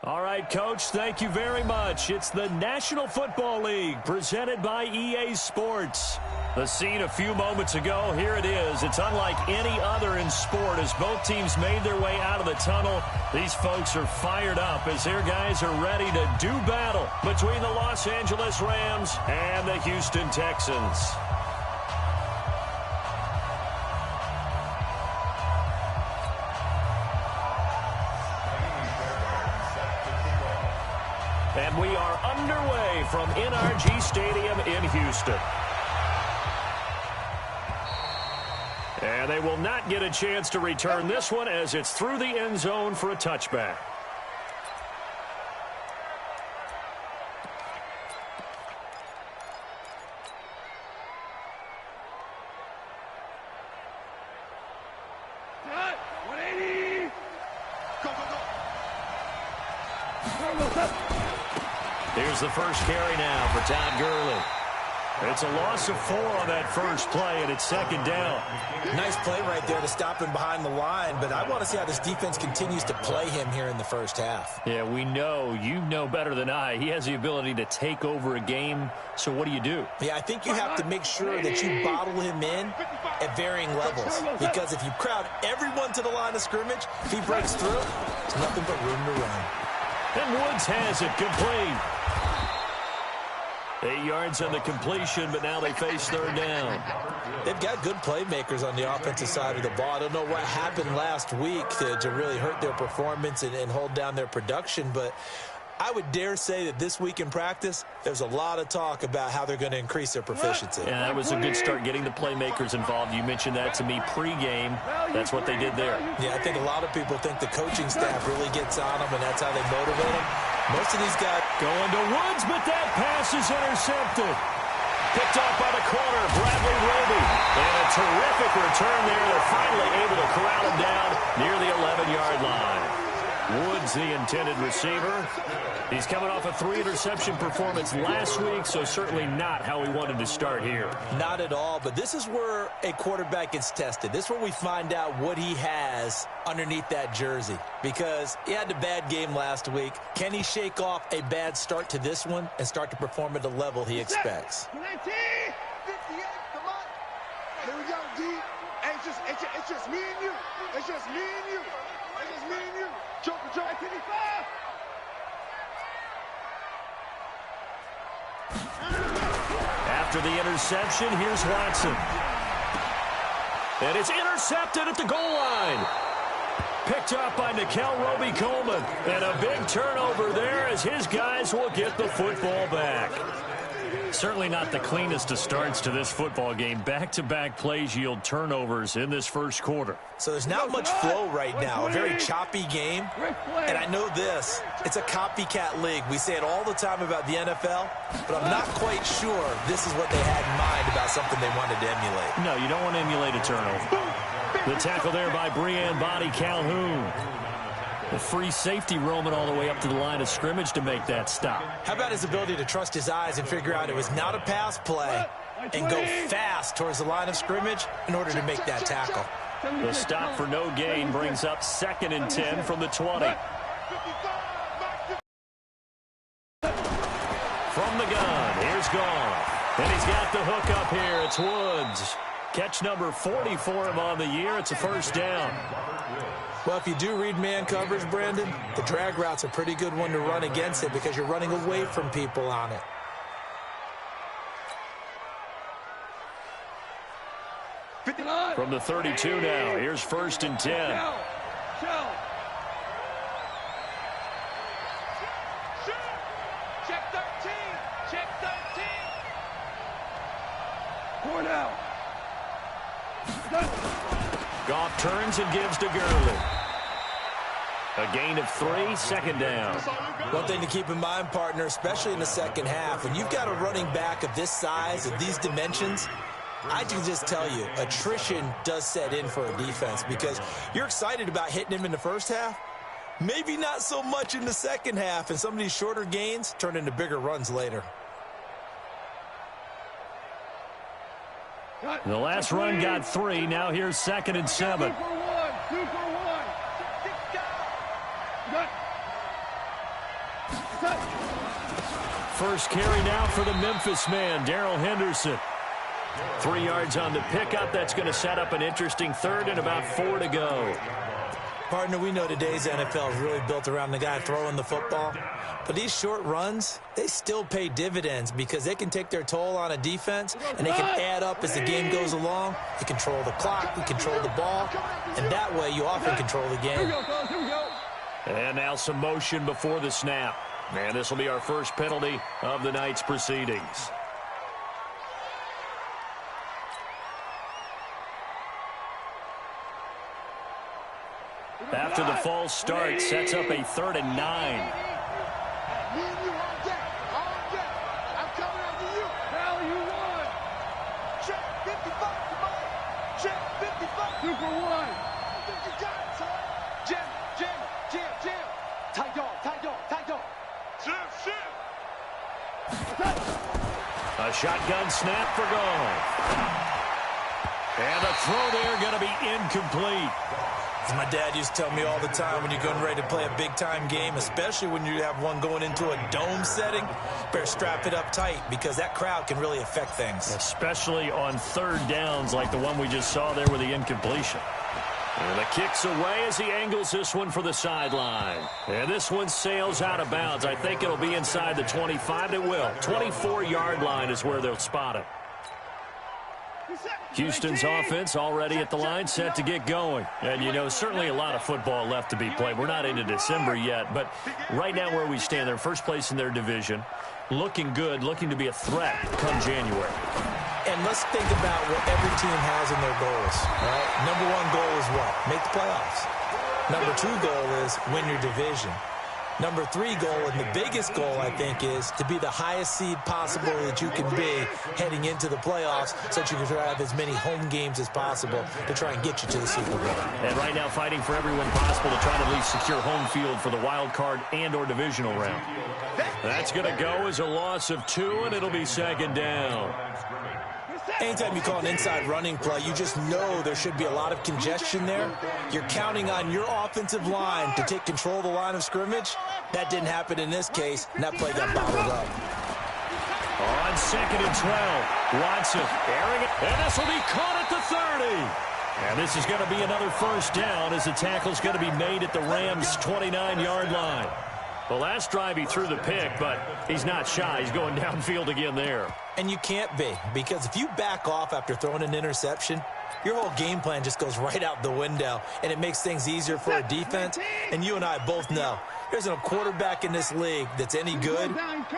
All right, Coach, thank you very much. It's the National Football League presented by EA Sports. The scene a few moments ago, here it is. It's unlike any other in sport as both teams made their way out of the tunnel. These folks are fired up as their guys are ready to do battle between the Los Angeles Rams and the Houston Texans. And we are underway from NRG Stadium in Houston. And they will not get a chance to return this one as it's through the end zone for a touchback. Here's the first carry now for Todd Gurley. It's a loss of 4 on that first play, and it's second down. Nice play right there to stop him behind the line, but I want to see how this defense continues to play him here in the first half. Yeah, we know. You know better than I. He has the ability to take over a game, so what do? Yeah, I think you have to make sure that you bottle him in at varying levels, because if you crowd everyone to the line of scrimmage, if he breaks through, there's nothing but room to run. And Woods has it complete. 8 yards on the completion, but now they face third down. They've got good playmakers on the offensive side of the ball. I don't know what happened last week to really hurt their performance and hold down their production, but I would dare say that this week in practice, there's a lot of talk about how they're going to increase their proficiency. Yeah, that was a good start getting the playmakers involved. You mentioned that to me pregame. That's what they did there. Yeah, I think a lot of people think the coaching staff really gets on them, and that's how they motivate them. Most of these guys going to Woods, but that pass is intercepted. Picked off by the corner, Bradley Roby. And a terrific return there. They're finally able to corral him down near the 11-yard line. Woods, the intended receiver. He's coming off a 3-interception performance last week, so certainly not how he wanted to start here. Not at all, but this is where a quarterback gets tested. This is where we find out what he has underneath that jersey, because he had a bad game last week. Can he shake off a bad start to this one and start to perform at the level he expects? 58, come on. Here we go, D. Hey, it's just me and you. It's just me and you. It's just me and you. Joker, 55. After the interception, here's Watson. And it's intercepted at the goal line. Picked up by Nikel Roby-Coleman. And a big turnover there as his guys will get the football back. Certainly not the cleanest of starts to this football game. Back-to-back plays yield turnovers in this first quarter. So there's not much flow right now. A very choppy game. And I know this. It's a copycat league. We say it all the time about the NFL, but I'm not quite sure this is what they had in mind about something they wanted to emulate. No, you don't want to emulate a turnover. The tackle there by Breanne Body Calhoun. The free safety roaming all the way up to the line of scrimmage to make that stop. How about his ability to trust his eyes and figure out it was not a pass play and go fast towards the line of scrimmage in order to make that tackle? The stop for no gain brings up 2nd and 10 from the 20. From the gun, here's Goff. And he's got the hook up here. It's Woods. Catch number 40 for him on the year. It's a first down. Well, if you do read man coverage, Brandon, the drag route's a pretty good one to run against it because you're running away from people on it. From the 32 now, here's 1st and 10. Check 13. Check 13. Point out. Goff turns and gives to Gurley. A gain of 3, 2nd down. One thing to keep in mind, partner, especially in the second half, when you've got a running back of this size, of these dimensions, I can just tell you, attrition does set in for a defense because you're excited about hitting him in the first half. Maybe not so much in the second half, and some of these shorter gains turn into bigger runs later. The last run got 3. Now here's 2nd and 7. 2 for 1. 2 for 1. first carry now for the Memphis man, Darrell Henderson. 3 yards on the pickup. That's going to set up an interesting third and about 4 to go. Partner, we know today's NFL is really built around the guy throwing the football. But these short runs, they still pay dividends because they can take their toll on a defense, and they can add up as the game goes along. You control the clock, you control the ball, and that way you often control the game. And now some motion before the snap. And this will be our first penalty of the night's proceedings. After the false start, sets up a 3rd and 9. Me and you on deck. On deck. I'm coming after you. Now you won. Check 55, come on. Check 55. 2 for 1. I think you got it, son. Jim. Tight dog. Shit. A shotgun snap for goal. And the throw there going to be incomplete. As my dad used to tell me all the time, when you're getting ready to play a big-time game, especially when you have one going into a dome setting, better strap it up tight because that crowd can really affect things. Especially on 3rd downs like the one we just saw there with the incompletion. And the kick's away as he angles this one for the sideline. And this one sails out of bounds. I think it'll be inside the 25. It will. 24-yard line is where they'll spot it. Houston's offense already at the line, set to get going. And, you know, certainly a lot of football left to be played. We're not into December yet, but right now where we stand, they're first place in their division, looking good, looking to be a threat come January. And let's think about what every team has in their goals. Right? Number 1 goal is what? Make the playoffs. Number 2 goal is win your division. Number 3 goal, and the biggest goal, I think, is to be the highest seed possible that you can be heading into the playoffs so that you can have as many home games as possible to try and get you to the Super Bowl. And right now fighting for everyone possible to try to at least secure home field for the wild card and or divisional round. That's going to go as a loss of 2, and it'll be 2nd down. Anytime you call an inside running play, you just know there should be a lot of congestion there. You're counting on your offensive line to take control of the line of scrimmage. That didn't happen in this case, and that play got bottled up. On 2nd and 12, Watson airing it, and this will be caught at the 30. And this is going to be another first down as the tackle's going to be made at the Rams' 29-yard line. The last drive he threw the pick, but he's not shy. He's going downfield again there. And you can't be, because if you back off after throwing an interception, your whole game plan just goes right out the window, and it makes things easier for a defense. And you and I both know there's a quarterback in this league that's any good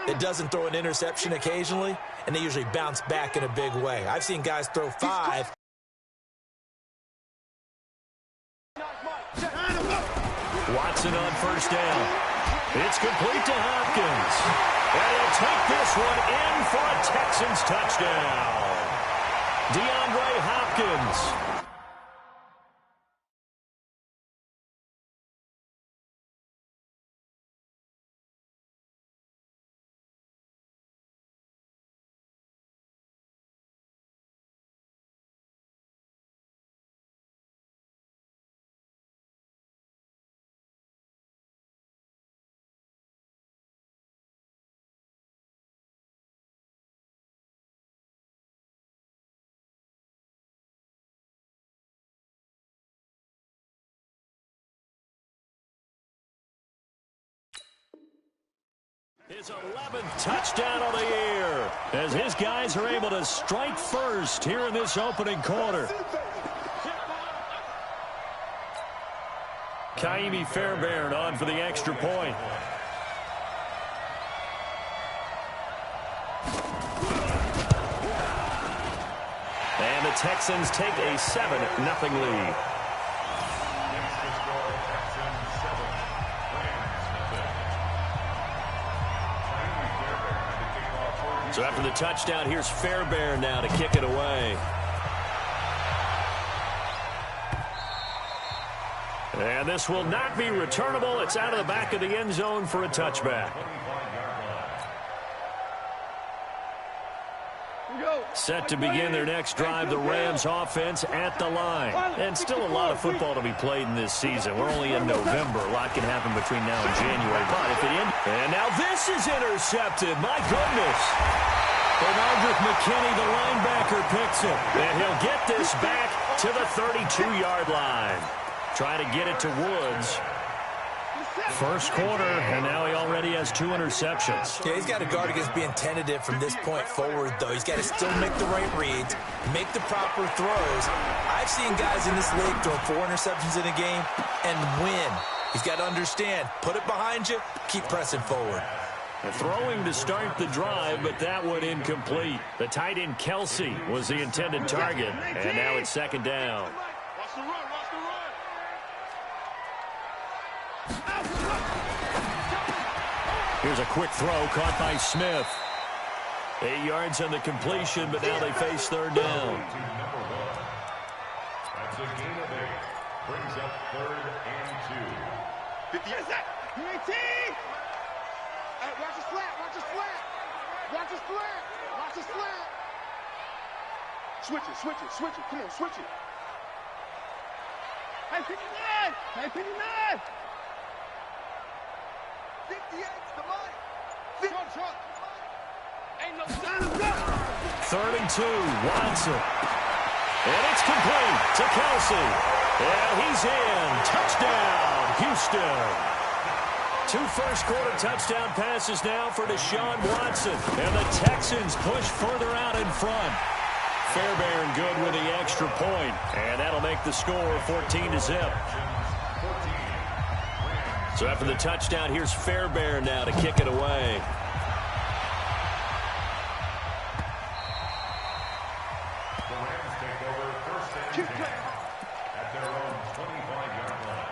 that doesn't throw an interception occasionally, and they usually bounce back in a big way. I've seen guys throw 5. Watson on first down. It's complete to Hopkins. And he'll take this one in for a Texans touchdown. DeAndre Hopkins. His 11th touchdown of the year as his guys are able to strike first here in this opening quarter. Kaimi Fairbairn on for the extra point. And the Texans take a 7-0 lead. So after the touchdown, here's Fairbairn now to kick it away. And this will not be returnable. It's out of the back of the end zone for a touchback. Set to begin their next drive, the Rams offense at the line. And still a lot of football to be played in this season. We're only in November. A lot can happen between now and January. But if it ends... And now this is intercepted. My goodness. Bernardrick McKinney, the linebacker, picks it. And he'll get this back to the 32-yard line. Trying to get it to Woods. First quarter, and now he already has 2 interceptions. Yeah, he's got to guard against being tentative from this point forward, though. He's got to still make the right reads, make the proper throws. I've seen guys in this league throw 4 interceptions in a game and win. He's got to understand, put it behind you, keep pressing forward. Throwing to start the drive, but that one incomplete. The tight end Kelsey was the intended target, and now it's second down. Watch the run, watch the run. Here's a quick throw caught by Smith. 8 yards on the completion, but now they face third down. That's a gain of 8. Brings up 3rd and 2. 50 yards. Hey, watch the slant, watch the slant. Watch the slant, watch the slant. Switch it, switch it, switch it. Come on, switch it. Hey, 59! Hey, 59! 58's the money. Truck. Ain't no time to go. 3rd and 2, Watson. And it's complete to Kelsey. And he's in. Touchdown, Houston. 2 first-quarter touchdown passes now for Deshaun Watson. And the Texans push further out in front. Fairbairn good with the extra point. And that'll make the score 14-0. So after the touchdown, here's Fairbairn now to kick it away. The Rams take over 1st and 10 at their own 25-yard line.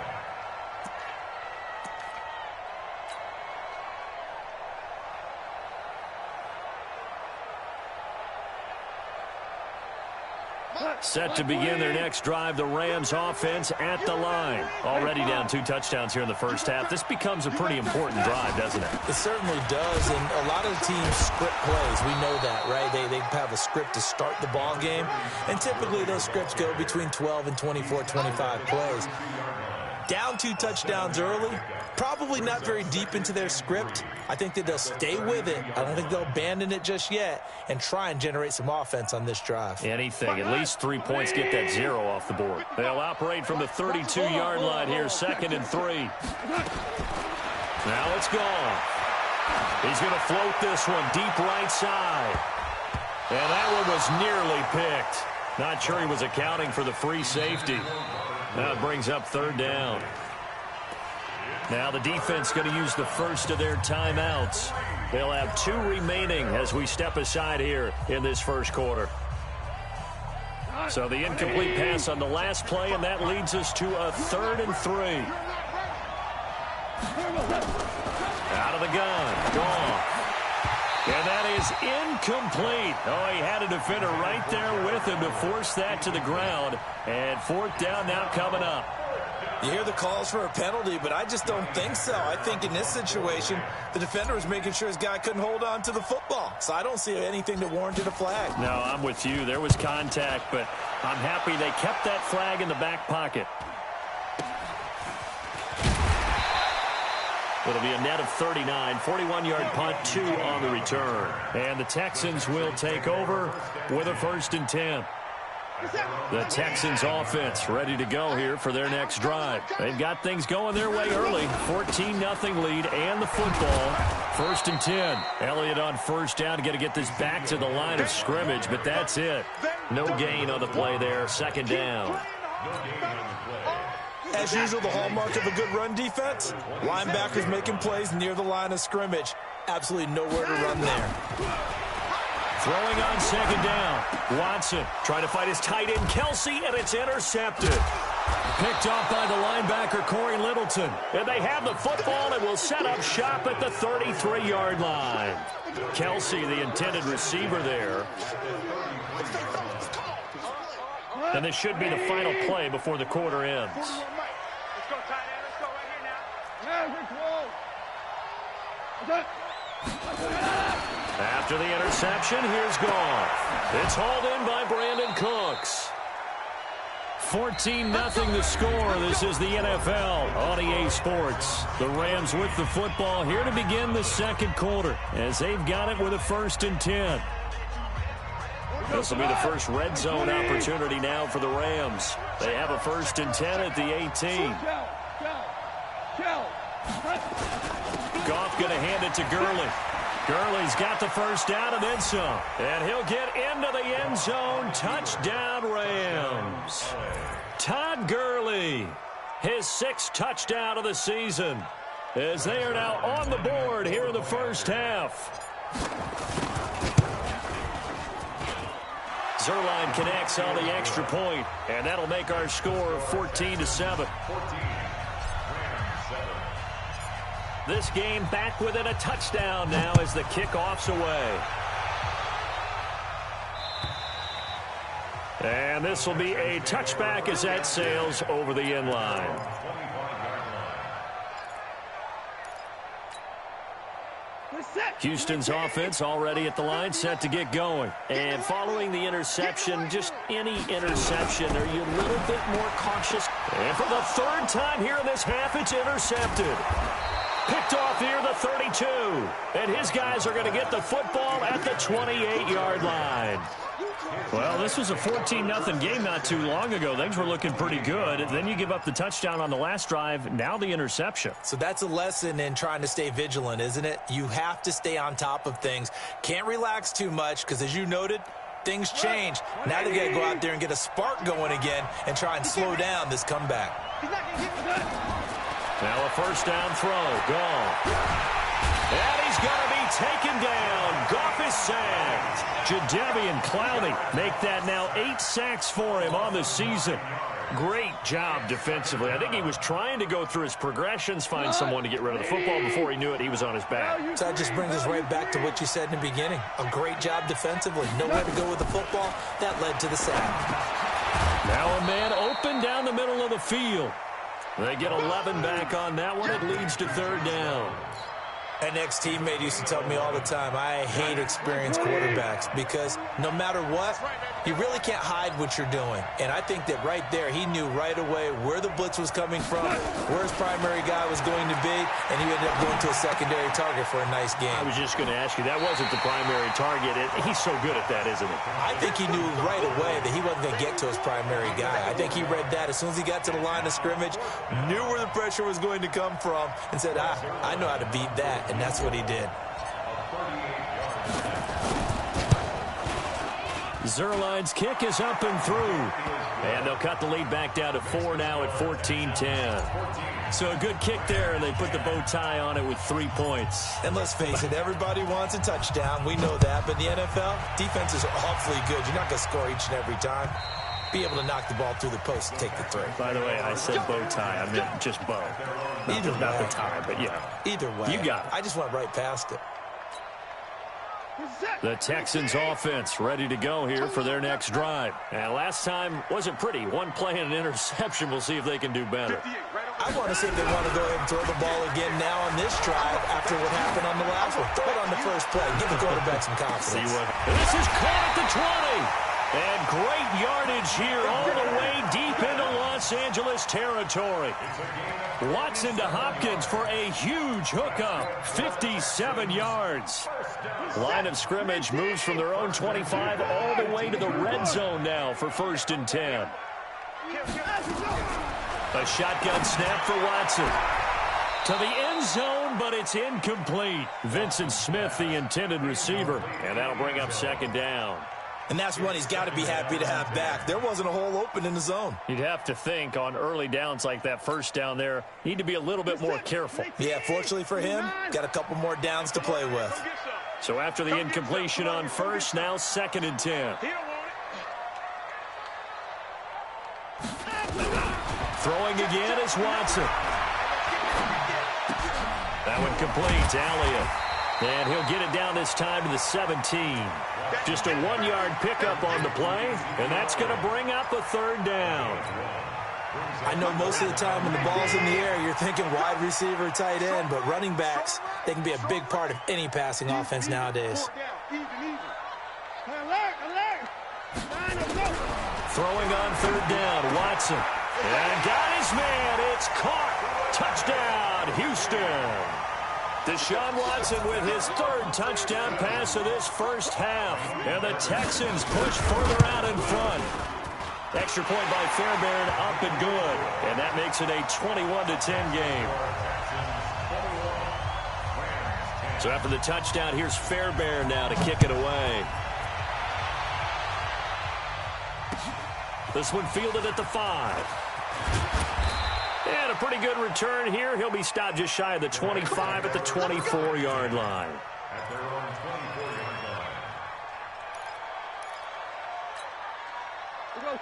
Set to begin their next drive, the Rams offense at the line. Already down 2 touchdowns here in the first half. This becomes a pretty important drive, doesn't it? It certainly does, and a lot of teams script plays. We know that, right? They have a script to start the ball game, and typically those scripts go between 12 and 24, 25 plays. Down 2 touchdowns early, probably not very deep into their script. I think that they'll stay with it. I don't think they'll abandon it just yet and try and generate some offense on this drive. Anything. At least 3 points, get that 0 off the board. They'll operate from the 32-yard line here, 2nd and 3. Now it's gone. He's going to float this one deep right side. And that one was nearly picked. Not sure he was accounting for the free safety. That brings up 3rd down. Now the defense going to use the first of their timeouts. They'll have 2 remaining as we step aside here in this first quarter. So the incomplete pass on the last play, and that leads us to a 3rd and 3. Out of the gun. Gone. And that is incomplete. Oh, he had a defender right there with him to force that to the ground. And 4th down now coming up. You hear the calls for a penalty, but I just don't think so. I think in this situation, the defender was making sure his guy couldn't hold on to the football. So I don't see anything that warranted a flag. No, I'm with you. There was contact, but I'm happy they kept that flag in the back pocket. It'll be a net of 39, 41-yard punt, 2 on the return. And the Texans will take over with a 1st and 10. The Texans offense ready to go here for their next drive. They've got things going their way early. 14-0 lead and the football. 1st and 10. Elliott on 1st down to get this back to the line of scrimmage, but that's it. No gain on the play there. 2nd down. As usual, the hallmark of a good run defense, linebackers making plays near the line of scrimmage. Absolutely nowhere to run there. Throwing on 2nd down. Watson trying to fight his tight end Kelsey, and it's intercepted. Picked off by the linebacker Corey Littleton. And they have the football and will set up shop at the 33-yard line. Kelsey, the intended receiver there. And this should be the final play before the quarter ends. Let's go, tight end. Let's go right here now. Yeah, we're close. After the interception, here's Goff. It's hauled in by Brandon Cooks. 14-0 the score. This is the NFL on EA Sports. The Rams with the football here to begin the second quarter as they've got it with a 1st and 10. This will be the first red zone opportunity now for the Rams. They have a 1st and 10 at the 18. Goff going to hand it to Gurley. Gurley's got the first down and then some. And he'll get into the end zone. Touchdown, Rams. Todd Gurley, his 6th touchdown of the season, as they are now on the board here in the first half. Zerline connects on the extra point, and that'll make our score 14-7. This game back within a touchdown now as the kickoff's away. And this will be a touchback as that sails over the end line. Houston's offense already at the line, set to get going. And following the interception, just any interception, are you a little bit more cautious? And for the 3rd time here in this half, it's intercepted. Picked off here the 32. And his guys are going to get the football at the 28-yard line. Well, this was a 14-0 game not too long ago. Things were looking pretty good. Then you give up the touchdown on the last drive. Now the interception. So that's a lesson in trying to stay vigilant, isn't it? You have to stay on top of things. Can't relax too much because, as you noted, things change. Now they got to go out there and get a spark going again and try and slow down this comeback. Now a 1st down throw. Gone. And he's going to be taken down. Goff is sacked. Jadeveon Clowney make that now 8 sacks for him on the season. Great job defensively. I think he was trying to go through his progressions, find someone to get rid of the football. Before he knew it, he was on his back. So that just brings us right back to what you said in the beginning. A great job defensively. Nowhere to go with the football. That led to the sack. Now a man open down the middle of the field. They get 11 back on that one. It leads to 3rd down. An ex-teammate used to tell me all the time, I hate experienced quarterbacks because no matter what, you really can't hide what you're doing. And I think that right there, he knew right away where the blitz was coming from, where his primary guy was going to be, and he ended up going to a secondary target for a nice game. I was just going to ask you, that wasn't the primary target. He's so good at that, isn't he? I think he knew right away that he wasn't going to get to his primary guy. I think he read that as soon as he got to the line of scrimmage, knew where the pressure was going to come from, and said, I know how to beat that. And that's what he did. Zerline's kick is up and through. And they'll cut the lead back down to 4 now at 14-10. So a good kick there, and they put the bow tie on it with 3 points. And let's face it, everybody wants a touchdown. We know that. But in the NFL, defenses are awfully good. You're not going to score each and every time. Be able to knock the ball through the post and take the 3. By the way, I said bow tie. I meant just bow. Not the tie, but yeah. Either way. You got it. I just went right past it. The Texans offense ready to go here for their next drive. And last time wasn't pretty. One play and an interception. We'll see if they can do better. I want to see if they want to go ahead and throw the ball again now on this drive after what happened on the last one. Throw it on the first play. Give the quarterback some confidence. And this is caught at the 20. And great yardage here all the way deep into Los Angeles territory. Watson to Hopkins for a huge hookup. 57 yards. Line of scrimmage moves from their own 25 all the way to the red zone now for 1st and 10. A shotgun snap for Watson. To the end zone, but it's incomplete. Vincent Smith, the intended receiver. And that'll bring up 2nd down. And that's one he's got to be happy to have back. There wasn't a hole open in the zone. You'd have to think on early downs like that 1st down there, need to be a little bit more careful. Yeah, fortunately for him, got a couple more downs to play with. So after the incompletion on 1st, now 2nd and 10. Throwing again is Watson. That one complete to Elliott. And he'll get it down this time to the 17. Just a 1-yard pickup on the play, and that's going to bring up a 3rd down. I know most of the time when the ball's in the air, you're thinking wide receiver, tight end, but running backs, they can be a big part of any passing offense nowadays. Throwing on third down, Watson. And got his man. It's caught. Touchdown, Houston. Deshaun Watson with his third touchdown pass of this first half. And the Texans push further out in front. Extra point by Fairbairn, up and good. And that makes it a 21-10 game. So after the touchdown, here's Fairbairn now to kick it away. This one fielded at the 5. And a pretty good return here. He'll be stopped just shy of the 25 at the 24-yard line. At their own 24-yard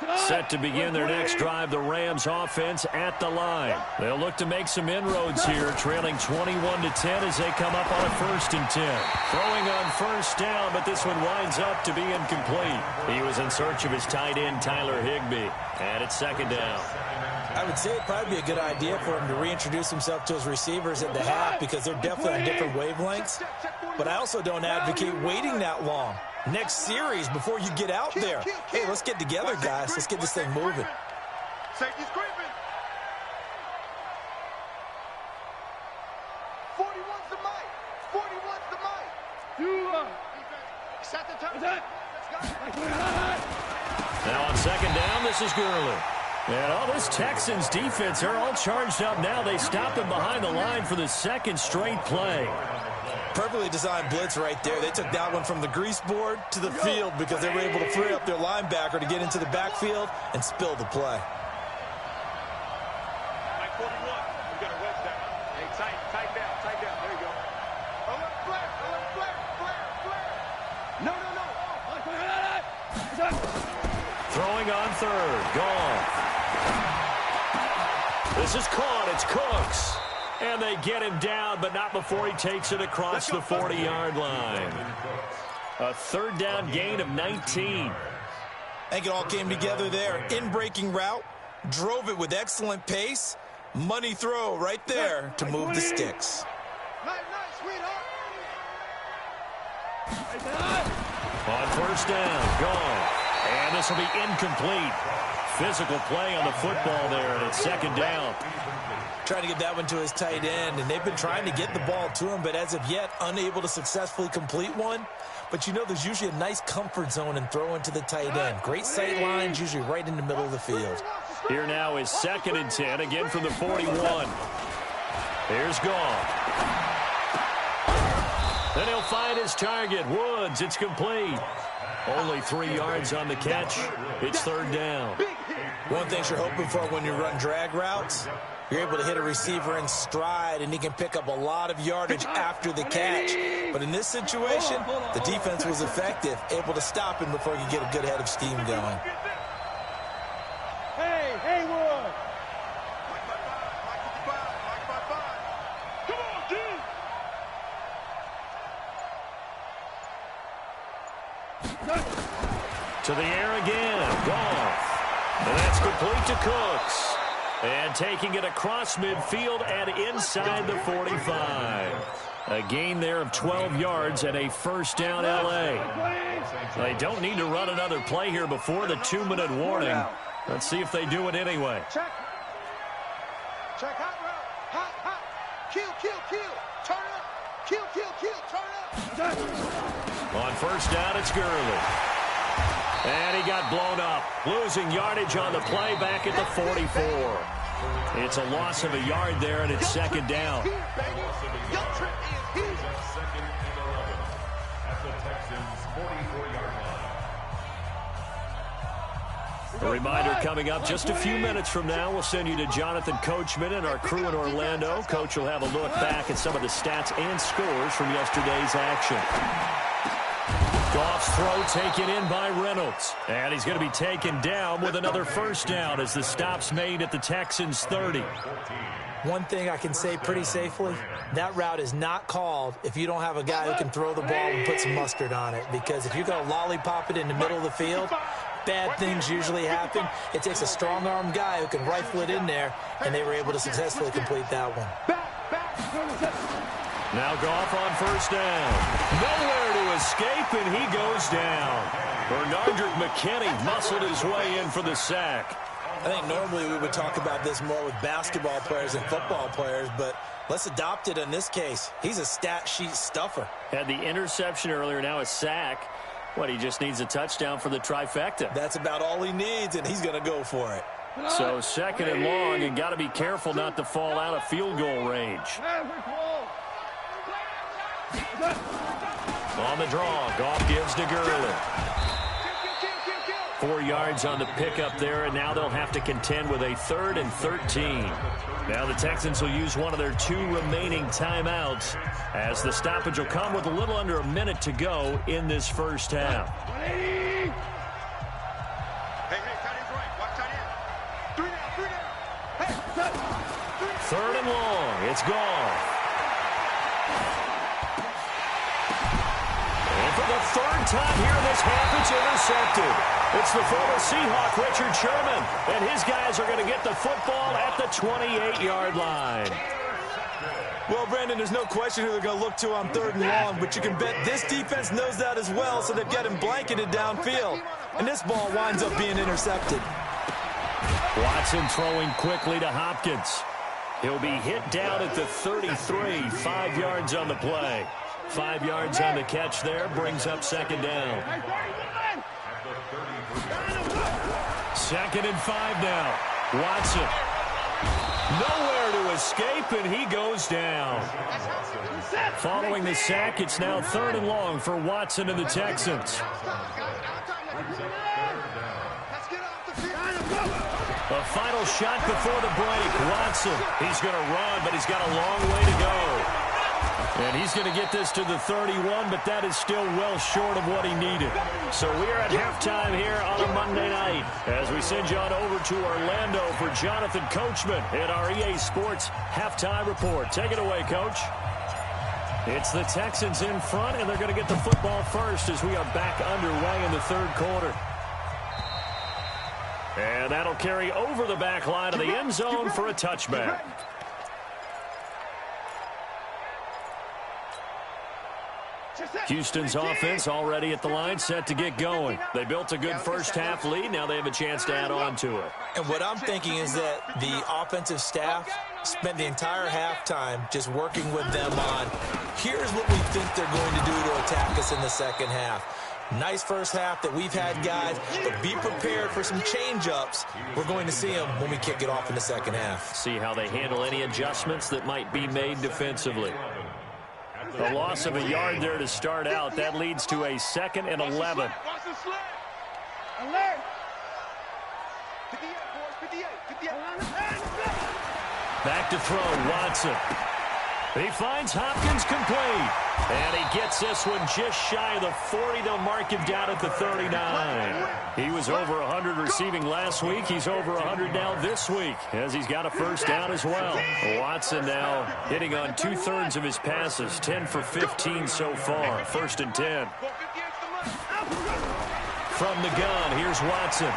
line. Set to begin their next drive, the Rams offense at the line. They'll look to make some inroads here, trailing 21-10 as they come up on a 1st and 10. Throwing on first down, but this one winds up to be incomplete. He was in search of his tight end, Tyler Higbee. And it's 2nd down. I would say it'd probably be a good idea for him to reintroduce himself to his receivers at the half because they're definitely on different wavelengths. But I also don't advocate waiting that long. Next series before you get out there. Hey, let's get together, guys. Let's get this thing moving. Safety's creeping. 41's the mic. 41's the mic. Set the turn. Now on 2nd down, this is Gurley. And all this Texans defense, they're all charged up now. They stopped him behind the line for the 2nd straight play. Perfectly designed blitz right there. They took that one from the grease board to the field because they were able to free up their linebacker to get into the backfield and spill the play. Mike 41, we got a wedge down. Hey, tight down. There you go. Alert flare. No. Throwing on 3rd, gone. This is caught. It's Cooks. And they get him down, but not before he takes it across the 40-yard line. A 3rd down gain of 19. I think it all came together there. In-breaking route, drove it with excellent pace. Money throw right there to move the sticks. Nice, sweetheart. On 1st down, gone. And this will be incomplete. Physical play on the football there, and it's 2nd down. Trying to get that one to his tight end, and they've been trying to get the ball to him, but as of yet, unable to successfully complete one. But you know there's usually a nice comfort zone in throwing to the tight end. Great sight lines, usually right in the middle of the field. Here now is 2nd and 10, again from the 41. Here's Goff. Then he'll find his target, Woods. It's complete. Only 3 yards on the catch. It's 3rd down. One thing you're hoping for when you run drag routes, you're able to hit a receiver in stride, and he can pick up a lot of yardage after the catch. But in this situation, the defense was effective, able to stop him before he could get a good head of steam going. Hey, Haywood. Come on, dude. To the air again. Goff. And that's complete to Cooks. And taking it across midfield and inside the 45. A gain there of 12 yards and a 1st down L.A. They don't need to run another play here before the 2-minute warning. Let's see if they do it anyway. Check hot route. Hot. Kill. Turn up. Kill. Turn up. On 1st down, it's Gurley. And he got blown up, losing yardage on the play back at the 44. It's a loss of a yard there, and it's 2nd down. Your trip is here. 2nd and 11 at the Texans' 44-yard line. A reminder coming up just a few minutes from now. We'll send you to Jonathan Coachman and our crew in Orlando. Coach will have a look back at some of the stats and scores from yesterday's action. Goff's throw taken in by Reynolds. And he's going to be taken down with another 1st down as the stop's made at the Texans' 30. One thing I can say pretty safely, that route is not called if you don't have a guy who can throw the ball and put some mustard on it. Because if you're going to lollipop it in the middle of the field, bad things usually happen. It takes a strong-arm guy who can rifle it in there, and they were able to successfully complete that one. Now Goff on first down. Nowhere to escape, and he goes down. Bernardrick McKinney muscled his way in for the sack. I think normally we would talk about this more with basketball players and football players, but let's adopt it in this case. He's a stat sheet stuffer. Had the interception earlier, now a sack. What, he just needs a touchdown for the trifecta. That's about all he needs, and he's going to go for it. So second and long, and got to be careful not to fall out of field goal range. On the draw, Goff gives to Gurley. 4 yards on the pickup there, and now they'll have to contend with a 3rd and 13. Now the Texans will use one of their 2 remaining timeouts as the stoppage will come with a little under a minute to go in this first half. Hey, tight end's right. Watch tight end. 3 down. Hey, 3rd and long. It's gone. And for the 3rd time here in this half, it's intercepted. It's the former Seahawk, Richard Sherman, and his guys are going to get the football at the 28-yard line. Well, Brandon, there's no question who they're going to look to on 3rd and long, but you can bet this defense knows that as well, so they've got him blanketed downfield. And this ball winds up being intercepted. Watson throwing quickly to Hopkins. He'll be hit down at the 33, 5 yards on the play. 5 yards on the catch there, brings up 2nd down. 2nd and 5 now. Watson. Nowhere to escape, and he goes down. Following the sack, it's now 3rd and long for Watson and the Texans. A final shot before the break. Watson, he's going to run, but he's got a long way to go. And he's going to get this to the 31, but that is still well short of what he needed. So we are at halftime here on a Monday night as we send you on over to Orlando for Jonathan Coachman at our EA Sports Halftime Report. Take it away, Coach. It's the Texans in front, and they're going to get the football first as we are back underway in the 3rd quarter. And that'll carry over the back line of the end zone for a touchback. Houston's offense already at the line, set to get going. They built a good first half lead. Now they have a chance to add on to it. And what I'm thinking is that the offensive staff spent the entire halftime just working with them on, here's what we think they're going to do to attack us in the second half. Nice first half that we've had, guys, but be prepared for some change-ups. We're going to see them when we kick it off in the second half. See how they handle any adjustments that might be made defensively. A loss of a yard there to start out. That leads to a 2nd and 11. Watch the slip. Alert. 58, boys. 58. Back to throw, Watson. He finds Hopkins complete. And he gets this one just shy of the 40. They'll mark him down at the 39. He was over 100 receiving last week. He's over 100 now this week as he's got a first down as well. Watson now hitting on 2/3 of his passes, 10 for 15 so far. 1st and 10. From the gun, here's Watson.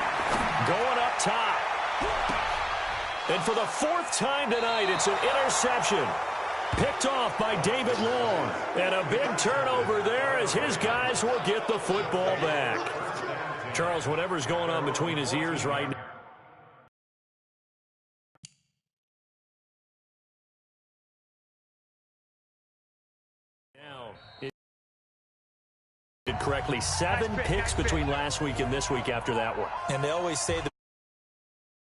Going up top. And for the 4th time tonight, it's an interception. Picked off by David Long. And a big turnover there as his guys will get the football back. Charles, whatever's going on between his ears right now. It did correctly. 7 picks between last week and this week after that one. And they always say the